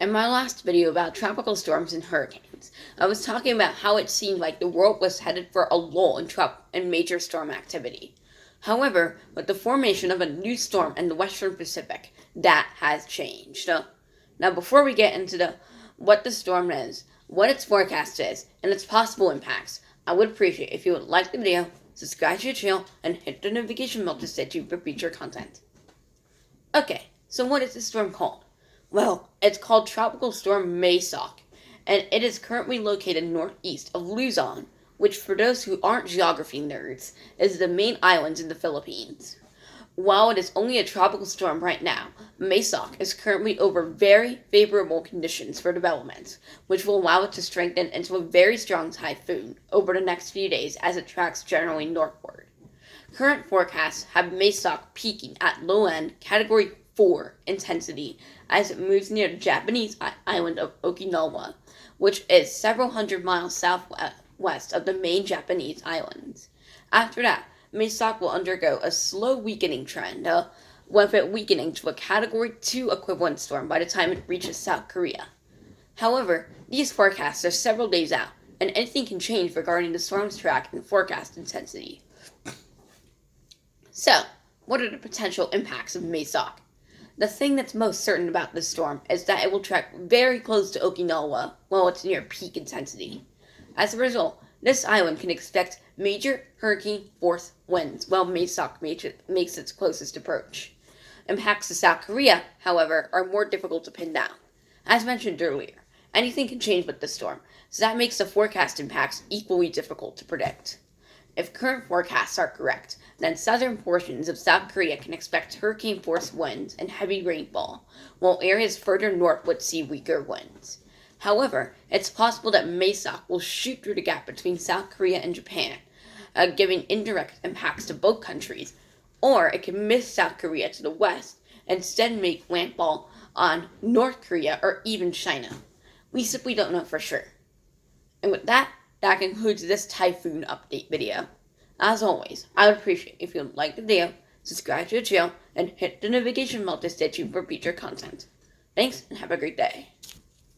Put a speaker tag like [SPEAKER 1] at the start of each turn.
[SPEAKER 1] In my last video about tropical storms and hurricanes, I was talking about how it seemed like the world was headed for a lull in major storm activity. However, with the formation of a new storm in the western Pacific, that has changed. Now, before we get into what the storm is, what its forecast is, and its possible impacts, I would appreciate if you would like the video, subscribe to the channel, and hit the notification bell to stay tuned for future content. Okay, so what is this storm called? Well, it's called Tropical Storm Maysak, and it is currently located northeast of Luzon, which, for those who aren't geography nerds, is the main island in the Philippines. While it is only a tropical storm right now, Maysak is currently over very favorable conditions for development, which will allow it to strengthen into a very strong typhoon over the next few days as it tracks generally northward. Current forecasts have Maysak peaking at low-end Category 4 intensity as it moves near the Japanese island of Okinawa, which is several hundred miles southwest of the main Japanese islands. After that, Maysak will undergo a slow weakening trend, with it weakening to a Category 2 equivalent storm by the time it reaches South Korea. However, these forecasts are several days out, and anything can change regarding the storm's track and forecast intensity. So, what are the potential impacts of Maysak? The thing that's most certain about this storm is that it will track very close to Okinawa while it's near peak intensity. As a result, this island can expect major hurricane force winds while Maysak makes its closest approach. Impacts to South Korea, however, are more difficult to pin down. As mentioned earlier, anything can change with this storm, so that makes the forecast impacts equally difficult to predict. If current forecasts are correct, then southern portions of South Korea can expect hurricane-force winds and heavy rainfall, while areas further north would see weaker winds. However, it's possible that Maysak will shoot through the gap between South Korea and Japan, giving indirect impacts to both countries, or it can miss South Korea to the west and instead make landfall on North Korea or even China. We simply don't know for sure. And with that concludes this typhoon update video. As always, I would appreciate if you would like the video, subscribe to the channel, and hit the notification bell to stay tuned for future content. Thanks, and have a great day.